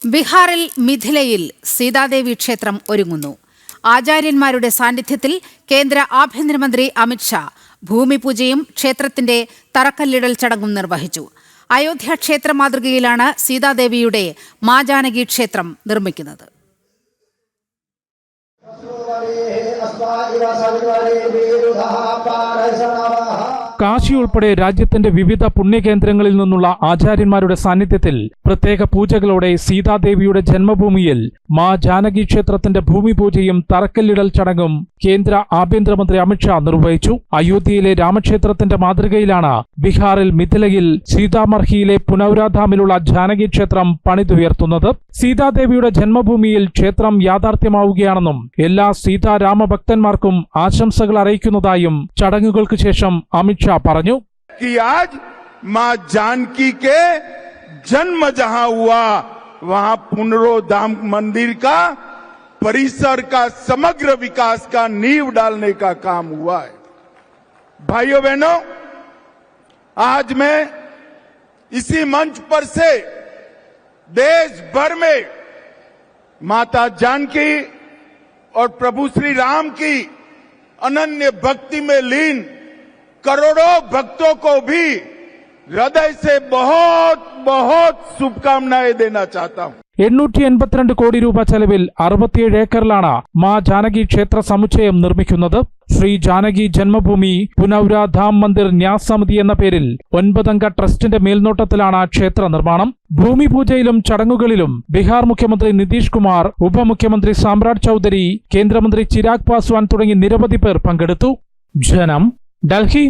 ബീഹാറിൽ മിഥിലയിൽ സീതാദേവി ക്ഷേത്രം ഒരുങ്ങുന്നു. ആചാര്യന്മാരുടെ സാന്നിധ്യത്തിൽ കേന്ദ്ര ആഭ്യന്തരമന്ത്രി അമിത്ഷാ ഭൂമിപൂജയും ക്ഷേത്രത്തിന്റെ തറക്കല്ലിടൽ ചടങ്ങും നിർവഹിച്ചു. അയോധ്യ ക്ഷേത്ര മാതൃകയിലാണ് സീതാദേവിയുടെ മാ ജാനകി ക്ഷേത്രം നിർമ്മിക്കുന്നത്. കാശി ഉൾപ്പെടെ രാജ്യത്തിന്റെ വിവിധ പുണ്യകേന്ദ്രങ്ങളിൽ നിന്നുള്ള ആചാര്യന്മാരുടെ സാന്നിധ്യത്തിൽ പ്രത്യേക പൂജകളോടെ സീതാദേവിയുടെ ജന്മഭൂമിയിൽ മാ ജാനകി ക്ഷേത്രത്തിന്റെ ഭൂമിപൂജയും തറക്കല്ലിടൽ ചടങ്ങും കേന്ദ്ര ആഭ്യന്തരമന്ത്രി അമിത്ഷാ നിർവഹിച്ചു. അയോധ്യയിലെ രാമക്ഷേത്രത്തിന്റെ മാതൃകയിലാണ് ബീഹാറിൽ മിഥിലയിൽ സീതാമർഹിയിലെ പുനൗരാധാമിലുള്ള ജാനകി ക്ഷേത്രം പണിതുയർത്തുന്നത്. സീതാദേവിയുടെ ജന്മഭൂമിയിൽ ക്ഷേത്രം യാഥാർത്ഥ്യമാവുകയാണെന്നും എല്ലാ സീതാരാമ ഭക്തന്മാർക്കും ആശംസകൾ അറിയിക്കുന്നതായും ചടങ്ങുകൾക്ക് ശേഷം അമിത്ഷാ പറഞ്ഞു. कि आज मां जानकी के जन्म जहां हुआ वहां पुनरोधाम मंदिर का परिसर का समग्र विकास का नींव डालने का काम हुआ है. भाइयों बहनों, आज मैं इसी मंच पर से देश भर में माता जानकी और प्रभु श्री राम की अनन्य भक्ति में लीन करोड़ों भक्तों को भी हृदय से बहुत बहुत शुभकामनाएं देना चाहता हूं. 882 കോടി രൂപ ചെലവിൽ 67 ഏക്കറിലാണ് മാ ജാനകി ക്ഷേത്ര സമുച്ചയം നിർമ്മിക്കുന്നത്. ശ്രീ ജാനകി ജന്മഭൂമി പുനൗരാധാം മന്ദിർ ന്യാസ് സമിതി എന്ന പേരിൽ 9-അംഗ ട്രസ്റ്റിന്റെ മേൽനോട്ടത്തിലാണ് ക്ഷേത്ര നിർമ്മാണം. ഭൂമിപൂജയിലും ചടങ്ങുകളിലും ബീഹാർ മുഖ്യമന്ത്രി നിതീഷ് കുമാർ, ഉപമുഖ്യമന്ത്രി സാമ്രാട് ചൌധരി, കേന്ദ്രമന്ത്രി ചിരാഗ് പാസ്വാൻ തുടങ്ങി നിരവധി പേർ പങ്കെടുത്തു. ജനം, ഡൽഹി.